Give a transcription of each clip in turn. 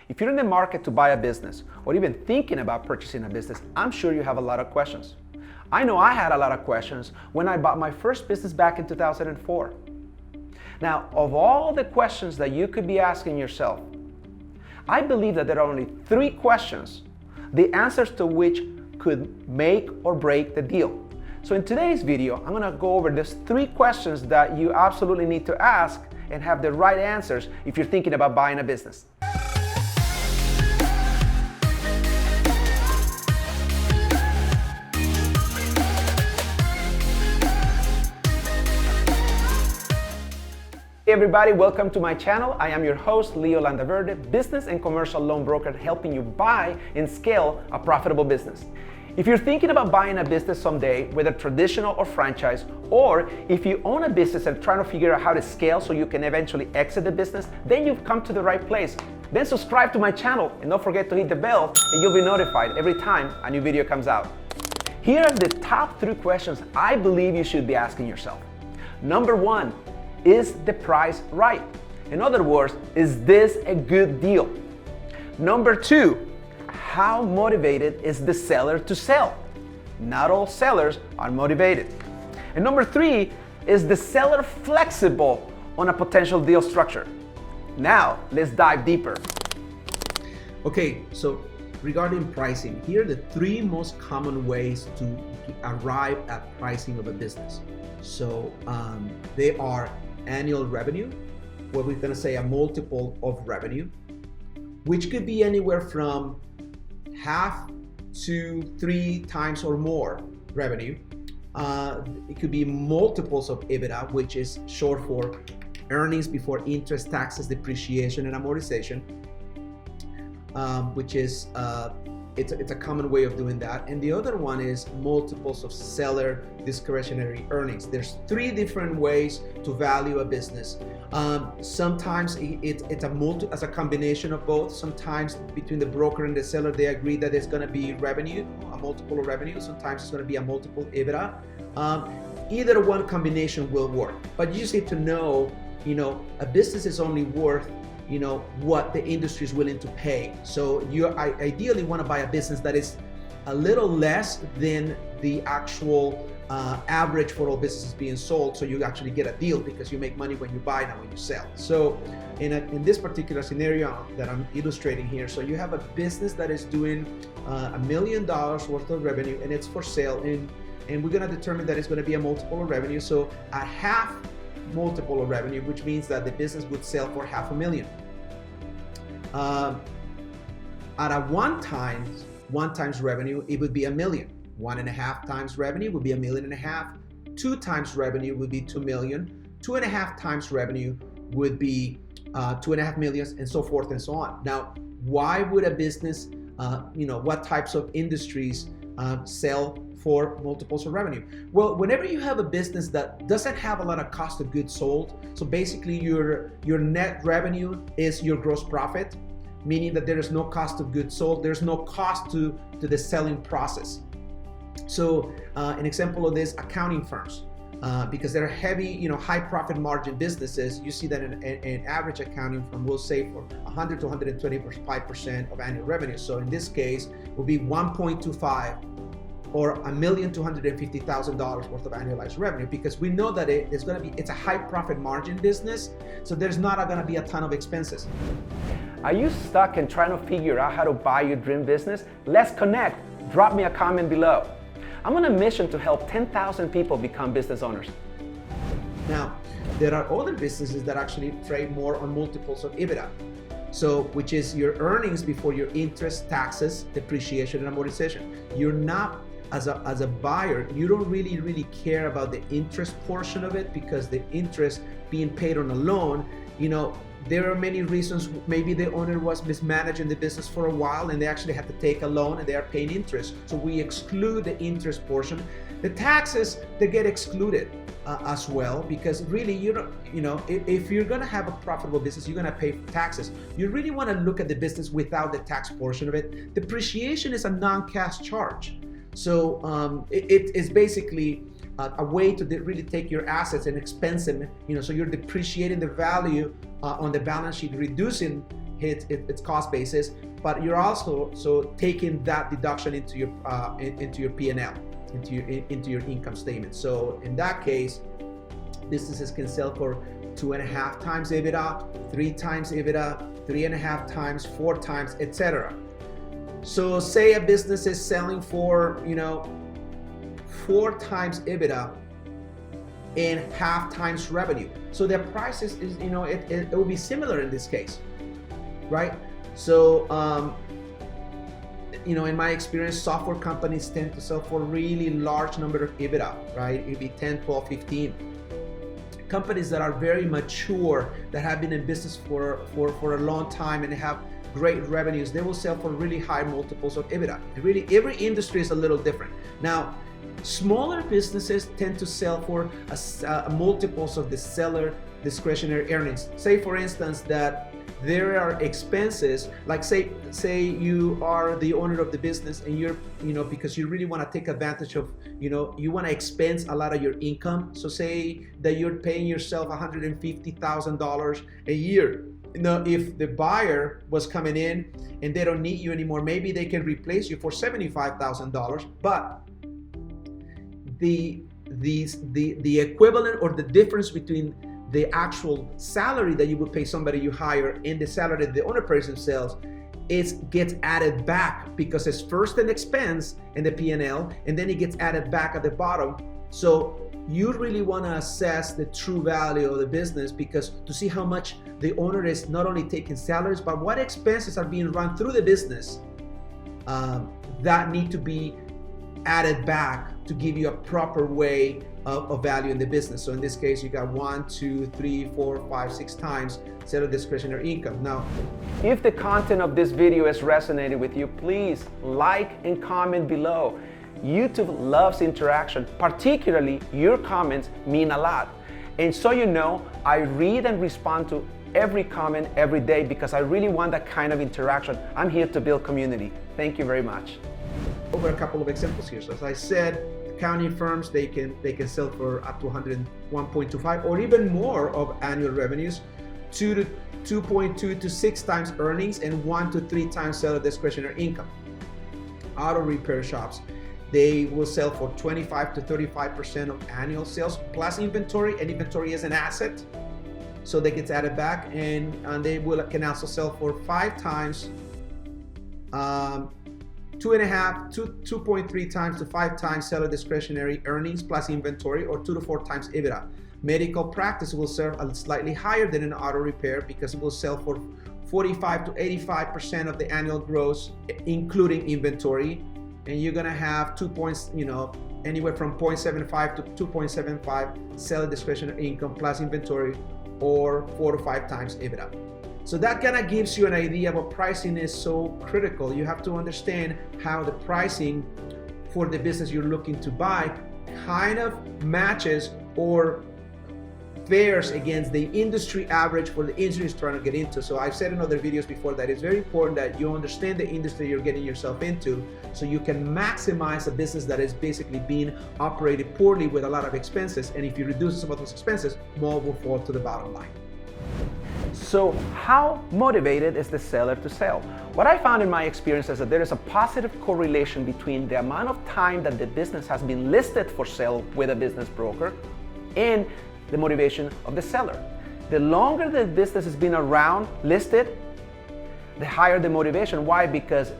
If you're in the market to buy a business or even thinking about purchasing a business, I'm sure you have a lot of questions. I know I had a lot of questions when I bought my first business back in 2004. Now, of all the questions that you could be asking yourself, I believe that there are only 3 questions, the answers to which could make or break the deal. So in today's video, I'm gonna go over these 3 questions that you absolutely need to ask and have the right answers if you're thinking about buying a business. Hey everybody, welcome to my channel. I am your host, Leo Landaverde, business and commercial loan broker, helping you buy and scale a profitable business. If you're thinking about buying a business someday, whether traditional or franchise, or if you own a business and trying to figure out how to scale so you can eventually exit the business, then you've come to the right place. Then subscribe to my channel and don't forget to hit the bell and you'll be notified every time a new video comes out. Here are the top 3 questions I believe you should be asking yourself. Number 1, is the price right? In other words, is this a good deal? Number 2, how motivated is the seller to sell? Not all sellers are motivated. And number 3, is the seller flexible on a potential deal structure? Now, let's dive deeper. Okay, so regarding pricing, here are the 3 most common ways to arrive at pricing of a business. So they are annual revenue, what we're gonna say a multiple of revenue, which could be anywhere from half to 3 times or more revenue. It could be multiples of EBITDA, which is short for earnings before interest, taxes, depreciation, and amortization, which is it's a common way of doing that. And the other one is multiples of seller discretionary earnings. There's 3 different ways to value a business. Sometimes it's a combination of both. Sometimes between the broker and the seller, they agree that it's gonna be revenue, a multiple of revenue. Sometimes it's gonna be a multiple EBITDA. Either one combination will work. But you just need to know, a business is only worth what the industry is willing to pay. So you ideally want to buy a business that is a little less than the actual average for all businesses being sold, so you actually get a deal because you make money when you buy, not when you sell. So in this particular scenario that I'm illustrating here, so you have a business that is doing $1 million worth of revenue and it's for sale, and we're going to determine that it's going to be a multiple of revenue, so a half multiple of revenue, which means that the business would sell for $500,000. At a one times revenue, it would be $1 million. 1.5 times revenue would be $1.5 million. 2 times revenue would be $2 million. 2.5 times revenue would be $2.5 million, and so forth and so on. Now, why would a business, what types of industries sell for multiples of revenue? Well, whenever you have a business that doesn't have a lot of cost of goods sold, so basically your net revenue is your gross profit, meaning that there is no cost of goods sold, there's no cost to the selling process. So an example of this, accounting firms, because they're heavy, high profit margin businesses, you see that an average accounting firm will say for 100 to 125% of annual revenue. So in this case, it will be 1.25 or $1,250,000 worth of annualized revenue, because we know that it's a high profit margin business, so there's not gonna be a ton of expenses. Are you stuck and trying to figure out how to buy your dream business? Let's connect. Drop me a comment below. I'm on a mission to help 10,000 people become business owners. Now, there are other businesses that actually trade more on multiples of EBITDA. So, which is your earnings before your interest, taxes, depreciation, and amortization. You're not, as a buyer, you don't really care about the interest portion of it, because the interest being paid on a loan, there are many reasons. Maybe the owner was mismanaging the business for a while and they actually had to take a loan and they are paying interest. So we exclude the interest portion. The taxes, they get excluded as well, because really if you're gonna have a profitable business, you're gonna pay taxes. You really wanna look at the business without the tax portion of it. Depreciation is a non-cash charge. So it is basically a way to really take your assets and expense them, so you're depreciating the value on the balance sheet, reducing hit its cost basis, but you're also taking that deduction into your P&L, into your income statement. So in that case, businesses can sell for 2.5 times EBITDA, 3 times EBITDA, 3.5 times, 4 times, etc. So say a business is selling for 4 times EBITDA and half times revenue. So their prices is it will be similar in this case, right? So in my experience, software companies tend to sell for really large number of EBITDA, right? It'd be 10, 12, 15. Companies that are very mature, that have been in business for a long time and have great revenues, they will sell for really high multiples of EBITDA. And really, every industry is a little different. Now, smaller businesses tend to sell for multiples of the seller discretionary earnings. Say, for instance, that there are expenses, like say you are the owner of the business and you're, because you really want to take advantage of, you want to expense a lot of your income. So say that you're paying yourself $150,000 a year. If the buyer was coming in and they don't need you anymore, maybe they can replace you for $75,000, but the equivalent or the difference between the actual salary that you would pay somebody you hire and the salary that the owner person sells, it gets added back because it's first an expense in the P&L and then it gets added back at the bottom. So you really want to assess the true value of the business, because to see how much the owner is not only taking salaries, but what expenses are being run through the business that need to be added back to give you a proper way of value in the business. So in this case, you got 1, 2, 3, 4, 5, 6 times seller discretionary income. Now, if the content of this video has resonated with you, please like and comment below. YouTube loves interaction, particularly your comments mean a lot. And so I read and respond to every comment every day because I really want that kind of interaction. I'm here to build community. Thank you very much. Over a couple of examples here. So as I said, accounting firms, they can sell for up to 101.25 or even more of annual revenues, 2.2 to 6 times earnings, and 1 to 3 times seller discretionary income. Auto repair shops, they will sell for 25 to 35% of annual sales plus inventory, and inventory is an asset, so that gets added back, and they can also sell for 5 times, 2.3 times to 5 times seller discretionary earnings plus inventory, or 2 to 4 times EBITDA. Medical practice will sell slightly higher than an auto repair because it will sell for 45 to 85% of the annual gross, including inventory. And you're gonna have 2 points, anywhere from 0.75 to 2.75 seller discretionary income plus inventory, or 4 to 5 times EBITDA. So that kind of gives you an idea of what pricing is so critical. You have to understand how the pricing for the business you're looking to buy kind of matches or fares against the industry average for the industry you're trying to get into. So I've said in other videos before that it's very important that you understand the industry you're getting yourself into, so you can maximize a business that is basically being operated poorly with a lot of expenses. And if you reduce some of those expenses, more will fall to the bottom line. So how motivated is the seller to sell? What I found in my experience is that there is a positive correlation between the amount of time that the business has been listed for sale with a business broker and the motivation of the seller. The longer the business has been around listed, the higher the motivation. Why? Because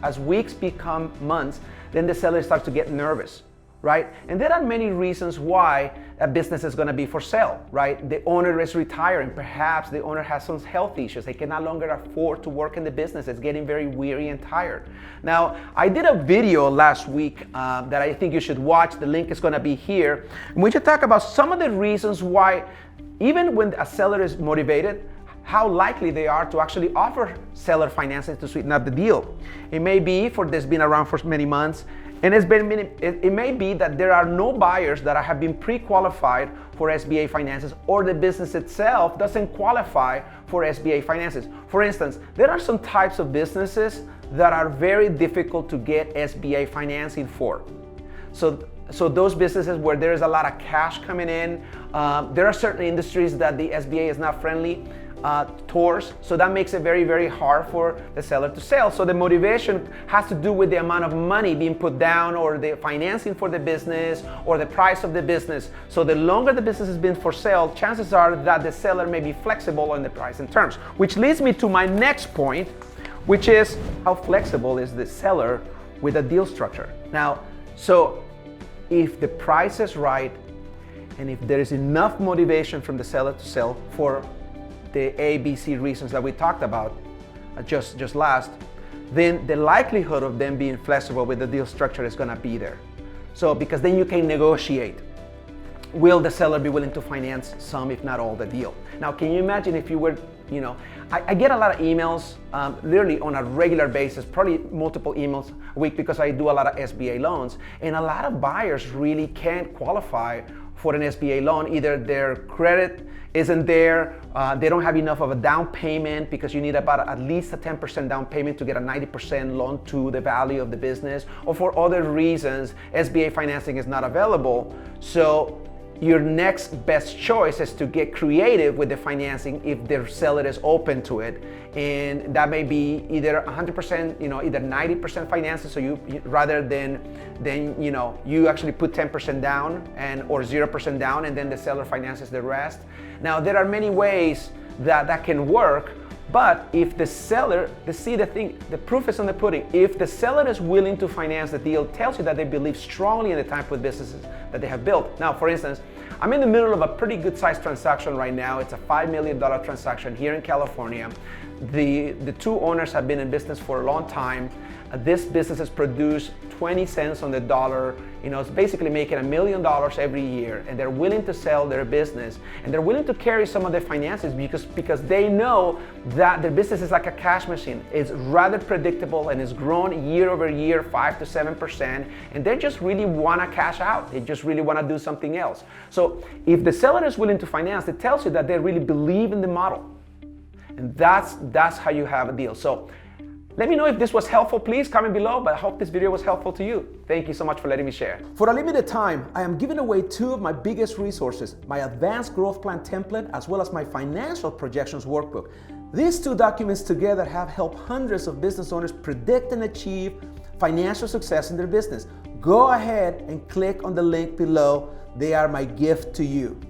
as weeks become months, then the seller starts to get nervous, right? And there are many reasons why a business is going to be for sale, right? The owner is retiring. Perhaps the owner has some health issues. They can no longer afford to work in the business. It's getting very weary and tired. Now, I did a video last week that I think you should watch. The link is going to be here. And we should talk about some of the reasons why, even when a seller is motivated, how likely they are to actually offer seller financing to sweeten up the deal. It may be for this been around for many months, and it may be that there are no buyers that have been pre-qualified for SBA finances, or the business itself doesn't qualify for SBA finances. For instance, there are some types of businesses that are very difficult to get SBA financing for. So those businesses where there is a lot of cash coming in, there are certain industries that the SBA is not friendly. tours. So that makes it very, very hard for the seller to sell. So the motivation has to do with the amount of money being put down, or the financing for the business, or the price of the business. So the longer the business has been for sale, chances are that the seller may be flexible on the price and terms. Which leads me to my next point, which is how flexible is the seller with a deal structure. Now, so if the price is right, and if there is enough motivation from the seller to sell for the ABC reasons that we talked about just last, then the likelihood of them being flexible with the deal structure is gonna be there. So, because then you can negotiate. Will the seller be willing to finance some, if not all, the deal? Now, can you imagine if you were, I get a lot of emails, literally on a regular basis, probably multiple emails a week, because I do a lot of SBA loans, and a lot of buyers really can't qualify for an SBA loan. Either their credit isn't there, they don't have enough of a down payment, because you need about at least a 10% down payment to get a 90% loan to the value of the business, or for other reasons, SBA financing is not available. So your next best choice is to get creative with the financing if the seller is open to it. And that may be either 100%, either 90% financing, so you rather than you actually put 10% down or 0% down, and then the seller finances the rest. Now, there are many ways that can work, but if the seller, the proof is on the pudding. If the seller is willing to finance the deal, it tells you that they believe strongly in the type of businesses that they have built. Now, for instance, I'm in the middle of a pretty good sized transaction right now. It's a $5 million transaction here in California. The two owners have been in business for a long time. This business has produced 20 cents on the dollar. It's basically making $1 million every year, and they're willing to sell their business, and they're willing to carry some of the finances because they know that their business is like a cash machine. It's rather predictable, and it's grown year over year, 5 to 7%, and they just really want to cash out. They just really want to do something else. So if the seller is willing to finance, it tells you that they really believe in the model, and that's how you have a deal. So let me know if this was helpful. Please comment below, but I hope this video was helpful to you. Thank you so much for letting me share. For a limited time, I am giving away 2 of my biggest resources, my Advanced Growth Plan template, as well as my Financial Projections Workbook. These 2 documents together have helped hundreds of business owners predict and achieve financial success in their business. Go ahead and click on the link below. They are my gift to you.